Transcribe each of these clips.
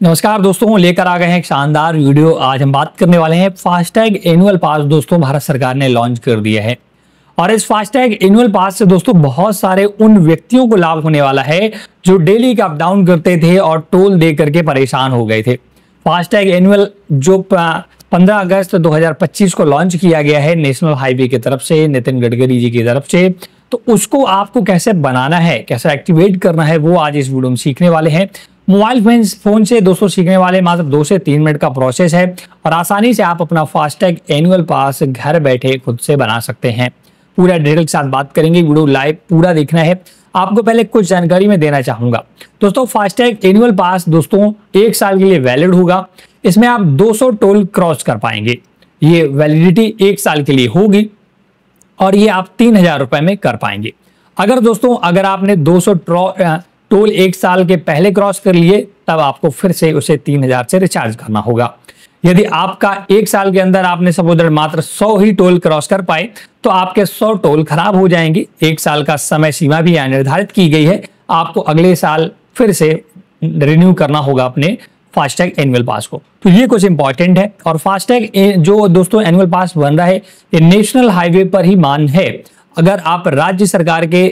नमस्कार दोस्तों, लेकर आ गए हैं एक शानदार वीडियो। आज हम बात करने वाले हैं फास्टैग एनुअल पास। दोस्तों, भारत सरकार ने लॉन्च कर दिया है और इस फास्टैग एनुअल पास से दोस्तों बहुत सारे उन व्यक्तियों को लाभ होने वाला है जो डेली का अप डाउन करते थे और टोल दे करके परेशान हो गए थे। फास्टैग एनुअल जो 15 अगस्त 2025 को लॉन्च किया गया है नेशनल हाईवे की तरफ से, नितिन गडकरी जी की तरफ से, तो उसको आपको कैसे बनाना है, कैसे एक्टिवेट करना है, वो आज इस वीडियो में सीखने वाले हैं। मोबाइल फोन से दोस्तों सीखने वाले मात्र 2 से 3 मिनट का प्रोसेस है और आसानी से आप अपना फास्टैग एनुअल पास घर बैठे खुद से बना सकते हैं। पूरा डिटेल के साथ बात करेंगे, वीडियो लाइव पूरा देखना है। आपको पहले कुछ जानकारी मैं देना चाहूंगा। दोस्तों, फास्टैग एनुअल पास दोस्तों 1 साल के लिए वैलिड होगा। इसमें आप 200 टोल क्रॉस कर पाएंगे। ये वैलिडिटी 1 साल के लिए होगी और ये आप 3000 रुपए में कर पाएंगे। अगर आपने 200 टोल 1 साल के पहले क्रॉस कर लिए, तब आपको फिर से उसे 3000 से रिचार्ज करना होगा। यदि आपका 1 साल के अंदर आपने सपोज मात्र 100 ही टोल क्रॉस कर पाए, तो आपके 100 टोल खराब हो जाएंगे। 1 साल का समय सीमा भी यहाँ निर्धारित की गई है। आपको अगले साल फिर से रिन्यू करना होगा अपने फास्टैग एनुअल पास को। तो ये कुछ इंपॉर्टेंट है। और फास्टैग जो दोस्तों एनुअल पास बन रहा है, ये नेशनल हाईवे पर ही मान्य है। अगर आप राज्य सरकार के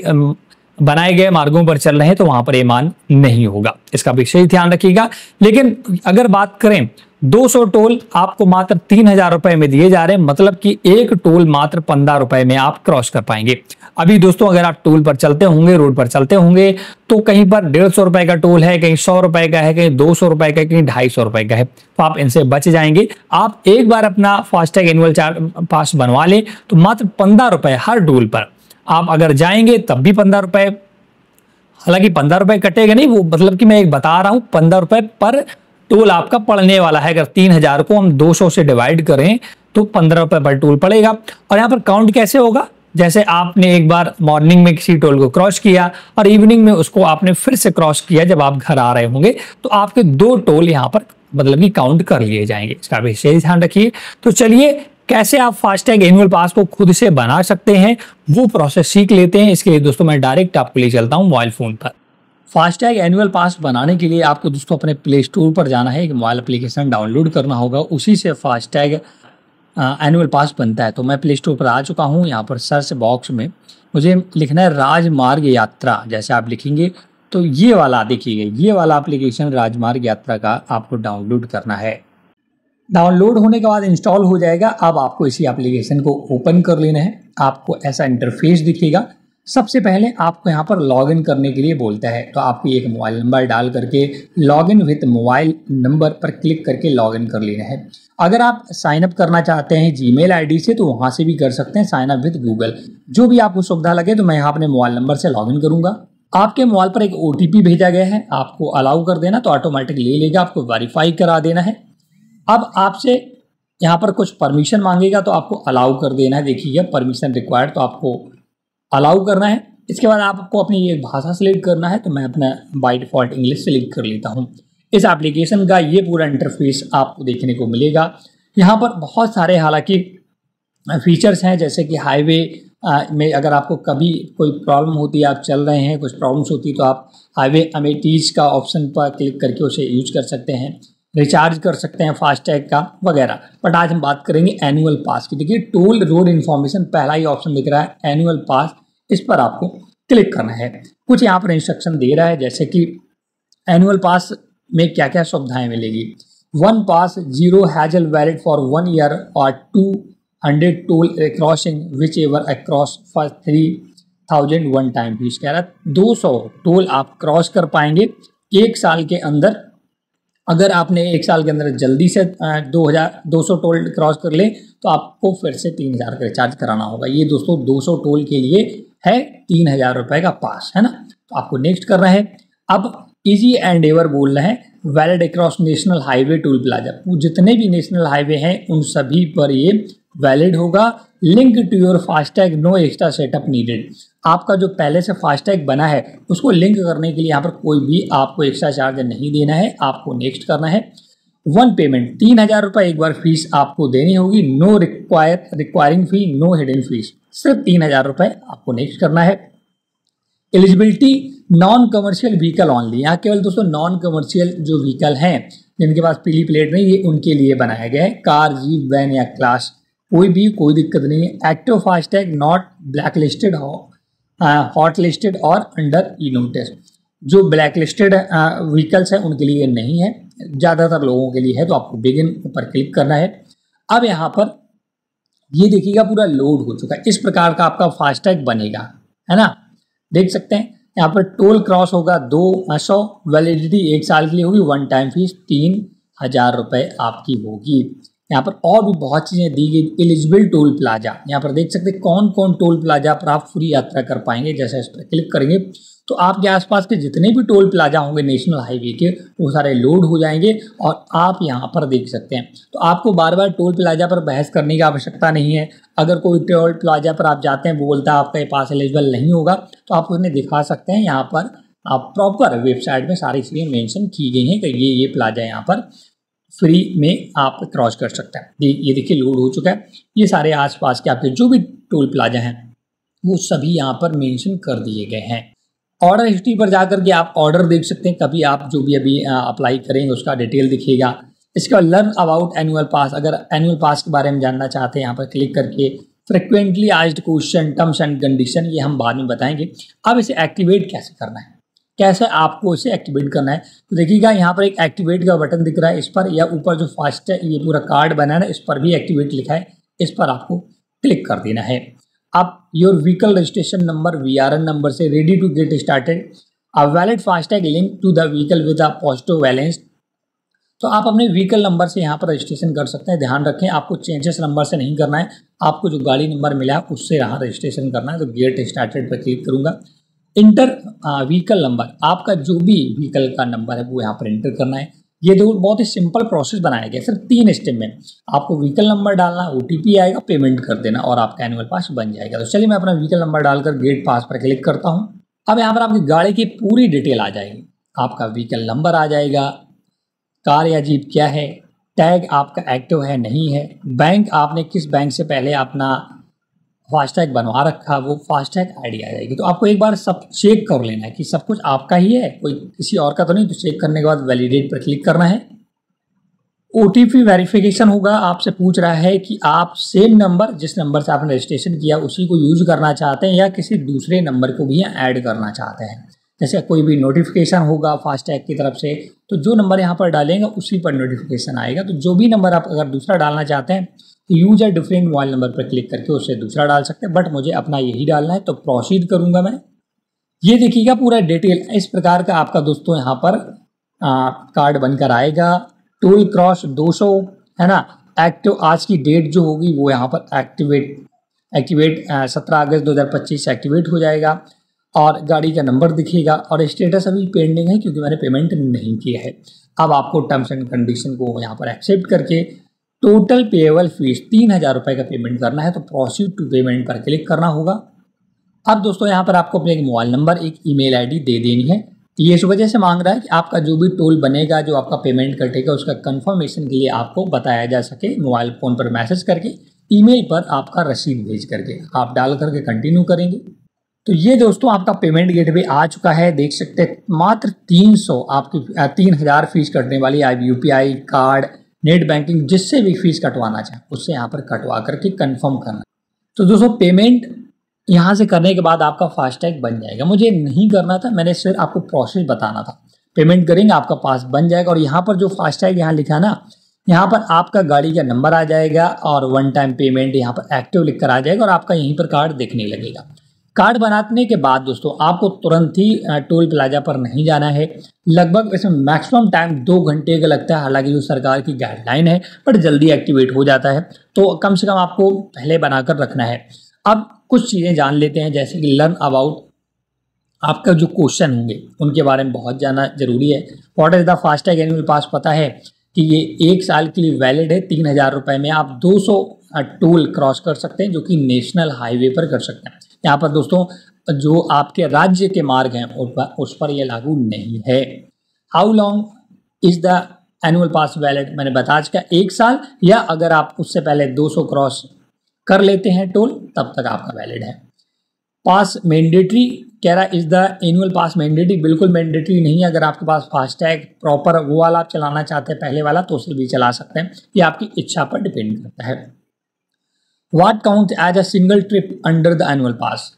बनाए गए मार्गों पर चल रहे हैं तो वहां पर ये मान नहीं होगा, इसका विशेष ध्यान रखिएगा। लेकिन अगर बात करें 200 टोल आपको मात्र 3000 रुपए में दिए जा रहे हैं, मतलब कि एक टोल मात्र 15 रुपए में आप क्रॉस कर पाएंगे। अभी दोस्तों अगर आप टोल पर चलते होंगे, रोड पर चलते होंगे, तो कहीं पर 150 रुपए का टोल है, कहीं 100 रुपए का है, कहीं 200 रुपए का, कहीं 250 रुपए का है, तो आप इनसे बच जाएंगे। आप एक बार अपना फास्टैग एनुअल पास बनवा लें तो मात्र 15 रुपए हर टोल पर आप अगर जाएंगे तब भी 15 रुपए, हालांकि 15 रुपए कटेगा नहीं, वो मतलब कि मैं एक बता रहा हूं 15 रुपए पर टोल आपका पड़ने वाला है। अगर 3000 को हम 200 से डिवाइड करें तो 15 रुपए पर टोल पड़ेगा। और यहाँ पर काउंट कैसे होगा, जैसे आपने एक बार मॉर्निंग में किसी टोल को क्रॉस किया और इवनिंग में उसको आपने फिर से क्रॉस किया जब आप घर आ रहे होंगे, तो आपके 2 टोल यहाँ पर मतलब कि काउंट कर लिए जाएंगे। इसका विशेष ध्यान रखिए। तो चलिए, कैसे आप फास्टैग एनुअल पास को खुद से बना सकते हैं वो प्रोसेस सीख लेते हैं। इसके लिए दोस्तों मैं डायरेक्ट आपको ले चलता हूं मोबाइल फोन पर। फास्टैग एनुअल पास बनाने के लिए आपको दोस्तों अपने प्ले स्टोर पर जाना है, एक मोबाइल एप्लीकेशन डाउनलोड करना होगा, उसी से फास्टैग एनुअल पास बनता है। तो मैं प्ले स्टोर पर आ चुका हूँ। यहाँ पर सर्च बॉक्स में मुझे लिखना है राजमार्ग यात्रा। जैसे आप लिखेंगे तो ये वाला देखिएगा, ये वाला एप्लीकेशन राजमार्ग यात्रा का आपको डाउनलोड करना है। डाउनलोड होने के बाद इंस्टॉल हो जाएगा। अब आपको इसी एप्लीकेशन को ओपन कर लेना है। आपको ऐसा इंटरफेस दिखेगा। सबसे पहले आपको यहाँ पर लॉगिन करने के लिए बोलता है, तो आपको एक मोबाइल नंबर डाल करके लॉगिन विथ मोबाइल नंबर पर क्लिक करके लॉगिन कर लेना है। अगर आप साइन अप करना चाहते हैं जीमेल आईडी से तो वहाँ से भी कर सकते हैं, साइन अप विथ गूगल, जो भी आपको सुविधा लगे। तो मैं यहाँ अपने मोबाइल नंबर से लॉगिन करूँगा। आपके मोबाइल पर एक OTP भेजा गया है, आपको अलाउ कर देना, तो ऑटोमेटिक ले लेगा। आपको वेरीफाई करा देना है। अब आपसे यहाँ पर कुछ परमिशन मांगेगा तो आपको अलाउ कर देना है। देखिए परमिशन रिक्वायर्ड, तो आपको अलाउ करना है। इसके बाद आपको अपनी एक भाषा सेलेक्ट करना है, तो मैं अपना बाय डिफ़ॉल्ट इंग्लिश सेलेक्ट कर लेता हूँ। इस एप्लीकेशन का ये पूरा इंटरफेस आपको देखने को मिलेगा। यहाँ पर बहुत सारे हालांकि फीचर्स हैं, जैसे कि हाईवे में अगर आपको कभी कोई प्रॉब्लम होती है, आप चल रहे हैं, कुछ प्रॉब्लम्स होती है, तो आप हाईवे अमेनिटीज का ऑप्शन पर क्लिक करके उसे यूज कर सकते हैं, रिचार्ज कर सकते हैं फास्टैग का वगैरह। बट आज हम बात करेंगे एनुअल पास की। देखिए टोल रोड इन्फॉर्मेशन पहला ही ऑप्शन दिख रहा है, एनुअल पास, इस पर आपको क्लिक करना है। कुछ यहाँ पर इंस्ट्रक्शन दे रहा है, जैसे कि एनुअल पास में क्या क्या सुविधाएं मिलेगी। 1 पास 0 हैजल वैलिड फॉर 1 ईयर और 200 toll crossing which ever across for 3000 one time fees. कह रहा है 200 टोल आप क्रॉस कर पाएंगे 1 साल के अंदर। अगर आपने 1 साल के अंदर जल्दी से 200 टोल क्रॉस कर ले तो आपको फिर से 3000 का रिचार्ज कराना होगा। ये दोस्तों 200 टोल के लिए है 3000 रुपए का पास, है ना। तो आपको नेक्स्ट करना है। अब इजी एंड एवर बोलना है, valid across national highway toll plaza. जितने भी नेशनल हाईवे हैं उन सभी पर ये वैलिड होगा। Link to your FASTag, no extra setup needed. आपका जो पहले से फास्टैग बना है उसको लिंक करने के लिए यहाँ पर कोई भी आपको एक्स्ट्रा चार्ज नहीं देना है। आपको नेक्स्ट करना है। 1 पेमेंट 3000 रुपये एक बार फीस आपको देनी होगी। नो रिक्वायरिंग फी, नो हिडन फीस, सिर्फ 3000 रुपये आपको नेक्स्ट करना है। Eligibility non commercial vehicle only, यहाँ केवल दोस्तों नॉन कमर्शियल जो व्हीकल हैं जिनके पास पीली प्लेट नहीं, ये उनके लिए बनाया गया है। कार, जीप, वैन या क्लास कोई दिक्कत नहीं है। Active FASTag not black listed, hot listed और अंडर ई नोटिस। जो ब्लैक लिस्टेड व्हीकल्स हैं उनके लिए नहीं है, ज़्यादातर लोगों के लिए है। तो आपको बिगिन पर क्लिक करना है। अब यहाँ पर ये देखिएगा पूरा लोड हो चुका है। इस प्रकार का आपका फास्टैग बनेगा, है ना। देख सकते हैं यहाँ पर टोल क्रॉस होगा 200, वैलिडिटी 1 साल के लिए होगी, वन टाइम फीस 3000 रुपये आपकी होगी। यहाँ पर और भी बहुत चीज़ें दी गई। एलिजिबल टोल प्लाजा, यहाँ पर देख सकते हैं कौन कौन टोल प्लाजा पर आप फ्री यात्रा कर पाएंगे। जैसे इस पर क्लिक करेंगे तो आपके आसपास के जितने भी टोल प्लाजा होंगे नेशनल हाईवे के, वो सारे लोड हो जाएंगे और आप यहाँ पर देख सकते हैं। तो आपको बार बार टोल प्लाजा पर बहस करने की आवश्यकता नहीं है। अगर कोई टोल प्लाजा पर आप जाते हैं, वो बोलता है आपका ये पास एलिजिबल नहीं होगा, तो आप उन्हें दिखा सकते हैं। यहाँ पर आप प्रॉपर वेबसाइट में सारी चीज़ें मेंशन की गई हैं कि ये प्लाजा यहाँ पर फ्री में आप क्रॉस कर सकते हैं। ये देखिए लोड हो चुका है। ये सारे आसपास के आपके जो भी टोल प्लाजा हैं वो सभी यहाँ पर मेंशन कर दिए गए हैं। ऑर्डर हिस्ट्री पर जाकर के आप ऑर्डर देख सकते हैं, कभी आप जो भी अभी अप्लाई करेंगे उसका डिटेल दिखेगा। इसके बाद लर्न अबाउट एनुअल पास, अगर एनुअल पास के बारे में जानना चाहते हैं यहाँ पर क्लिक करके frequently asked question, terms and condition, ये हम बाद में बताएंगे। अब इसे एक्टिवेट कैसे करना है, कैसे आपको इसे एक्टिवेट करना है, तो देखिएगा यहाँ पर एक एक्टिवेट का बटन दिख रहा है, इस पर या ऊपर जो फास्टैग ये पूरा कार्ड बना है इस पर भी एक्टिवेट लिखा है, इस पर आपको क्लिक कर देना है। अब your vehicle registration number VRN number से ready to get started, a valid FASTag link to the vehicle with a positive balance. तो आप अपने व्हीकल नंबर से यहाँ पर रजिस्ट्रेशन कर सकते हैं। ध्यान रखें आपको चेंजेस नंबर से नहीं करना है, आपको जो गाड़ी नंबर मिला है उससे यहाँ रजिस्ट्रेशन करना है। तो गेट स्टार्टेड पर क्लिक करूँगा। इंटर व्हीकल नंबर, आपका जो भी व्हीकल का नंबर है वो यहाँ पर इंटर करना है। ये दो बहुत ही सिंपल प्रोसेस बनाया गया, सिर्फ 3 स्टेप में। आपको व्हीकल नंबर डालना, OTP आएगा, पेमेंट कर देना और आपका एनुअल पास बन जाएगा। तो चलिए मैं अपना व्हीकल नंबर डालकर गेट पास पर क्लिक करता हूँ। अब यहाँ पर आपकी गाड़ी की पूरी डिटेल आ जाएगी, आपका व्हीकल नंबर आ जाएगा, कार या जीप क्या है, टैग आपका एक्टिव है नहीं है, बैंक आपने किस बैंक से पहले अपना फास्टैग बनवा रखा, वो फास्टैग ID आ जाएगी। तो आपको एक बार सब चेक कर लेना है कि सब कुछ आपका ही है, कोई किसी और का तो नहीं। तो चेक करने के बाद वैलिडेट पर क्लिक करना है। OTP वेरिफिकेशन होगा, आपसे पूछ रहा है कि आप सेम नंबर जिस नंबर से आपने रजिस्ट्रेशन किया उसी को यूज करना चाहते हैं या किसी दूसरे नंबर को भी ऐड करना चाहते हैं। जैसे कोई भी नोटिफिकेशन होगा फास्टैग की तरफ से, तो जो नंबर यहाँ पर डालेंगे उसी पर नोटिफिकेशन आएगा। तो जो भी नंबर आप अगर दूसरा डालना चाहते हैं तो यूज या डिफरेंट मोबाइल नंबर पर क्लिक करके उससे दूसरा डाल सकते हैं, बट मुझे अपना यही डालना है तो प्रोसीड करूंगा मैं। ये देखिएगा पूरा डिटेल इस प्रकार का आपका दोस्तों यहाँ पर कार्ड बनकर आएगा। टोल क्रॉस 200 है ना, एक्टिव आज की डेट जो होगी वो यहाँ पर एक्टिवेट 17 अगस्त 2025 से एक्टिवेट हो जाएगा और गाड़ी का नंबर दिखेगा और स्टेटस अभी पेंडिंग है क्योंकि मैंने पेमेंट नहीं किया है। अब आपको टर्म्स एंड कंडीशन को यहाँ पर एक्सेप्ट करके टोटल पेएबल फीस 3000 रुपये का पेमेंट करना है। तो प्रोसीड टू पेमेंट पर क्लिक करना होगा। अब दोस्तों यहाँ पर आपको अपने एक मोबाइल नंबर, एक ईमेल ID दे देनी है। ये इस वजह से मांग रहा है कि आपका जो भी टोल बनेगा, जो आपका पेमेंट कटेगा, उसका कंफर्मेशन के लिए आपको बताया जा सके। मोबाइल फ़ोन पर मैसेज करके, ईमेल पर आपका रसीद भेज करके आप डाल करके कंटिन्यू करेंगे। तो ये दोस्तों आपका पेमेंट गेटवे आ चुका है। देख सकते हैं मात्र 300 आपकी 3000 फीस कटने वाली। आप UPI कार्ड, नेट बैंकिंग, जिससे भी फीस कटवाना चाहें उससे यहाँ पर कटवा करके कंफर्म करना। तो दोस्तों पेमेंट यहाँ से करने के बाद आपका फास्टैग बन जाएगा। मुझे नहीं करना था, मैंने सिर्फ आपको प्रोसेस बताना था। पेमेंट करेंगे आपका पास बन जाएगा और यहाँ पर जो फास्टैग यहाँ लिखा है ना, यहाँ पर आपका गाड़ी का नंबर आ जाएगा और वन टाइम पेमेंट यहाँ पर एक्टिव लिख कर आ जाएगा और आपका यहीं पर कार्ड दिखने लगेगा। कार्ड बनाने के बाद दोस्तों आपको तुरंत ही टोल प्लाजा पर नहीं जाना है। लगभग इसमें मैक्सिमम टाइम 2 घंटे का लगता है, हालांकि जो सरकार की गाइडलाइन है, बट जल्दी एक्टिवेट हो जाता है। तो कम से कम आपको पहले बनाकर रखना है। अब कुछ चीज़ें जान लेते हैं, जैसे कि लर्न अबाउट, आपका जो क्वेश्चन होंगे उनके बारे में बहुत जानना जरूरी है। What is the FASTag annual pass, पता है कि ये 1 साल के लिए वैलिड है। 3000 रुपये में आप 200 टोल क्रॉस कर सकते हैं, जो कि नेशनल हाईवे पर कर सकते हैं। यहाँ पर दोस्तों जो आपके राज्य के मार्ग हैं उस पर यह लागू नहीं है। How long is the annual pass valid, मैंने बता चुका 1 साल, या अगर आप उससे पहले 200 क्रॉस कर लेते हैं टोल तब तक आपका वैलिड है। पास मैंडेटरी कह रहा है is the annual pass mandatory, बिल्कुल मैंडेटरी नहीं है। अगर आपके पास फास्टैग प्रॉपर वो वाला आप चलाना चाहते हैं पहले वाला तो उसे भी चला सकते हैं, ये आपकी इच्छा पर डिपेंड करता है। What count as a single trip under the annual pass,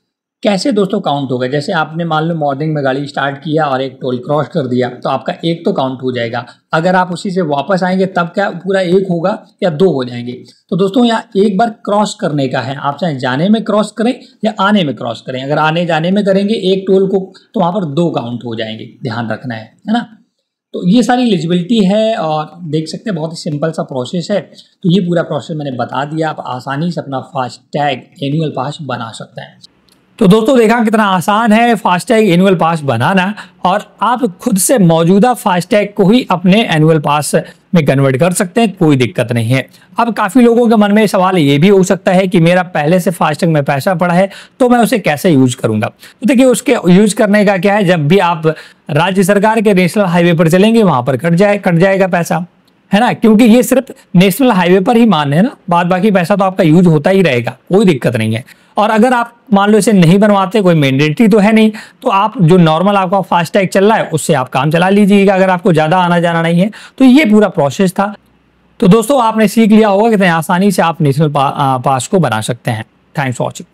कैसे दोस्तों काउंट होगा? जैसे आपने मान लो मॉर्निंग में गाड़ी स्टार्ट किया और एक टोल क्रॉस कर दिया तो आपका एक तो काउंट हो जाएगा। अगर आप उसी से वापस आएंगे तब क्या पूरा एक होगा या दो हो जाएंगे? तो दोस्तों यहाँ एक बार क्रॉस करने का है, आप चाहे जाने में क्रॉस करें या आने में क्रॉस करें। अगर आने जाने में करेंगे एक टोल को तो वहाँ पर दो काउंट हो जाएंगे, ध्यान रखना है ना। तो ये सारी एलिजिबिलिटी है और देख सकते हैं बहुत ही सिंपल सा प्रोसेस है। तो ये पूरा प्रोसेस मैंने बता दिया, आप आसानी से अपना फास्टैग एनुअल पास बना सकते हैं। तो दोस्तों देखा कितना आसान है फास्टैग एनुअल पास बनाना, और आप खुद से मौजूदा फास्टैग को ही अपने एनुअल पास में कन्वर्ट कर सकते हैं, कोई दिक्कत नहीं है। अब काफ़ी लोगों के मन में सवाल ये भी हो सकता है कि मेरा पहले से फास्टैग में पैसा पड़ा है तो मैं उसे कैसे यूज करूंगा? तो देखिए उसके यूज करने का क्या है, जब भी आप राज्य सरकार के नेशनल हाईवे पर चलेंगे वहां पर कट जाएगा पैसा, है ना, क्योंकि ये सिर्फ नेशनल हाईवे पर ही मान है ना, बाद बाकी पैसा तो आपका यूज होता ही रहेगा, कोई दिक्कत नहीं है। और अगर आप मान लो इसे नहीं बनवाते, कोई मैंडेटरी तो है नहीं, तो आप जो नॉर्मल आपका फास्टैग चल रहा है उससे आप काम चला लीजिएगा, अगर आपको ज़्यादा आना जाना नहीं है। तो ये पूरा प्रोसेस था। तो दोस्तों आपने सीख लिया होगा कितने आसानी से आप नेशनल पास को बना सकते हैं। Thanks for watching.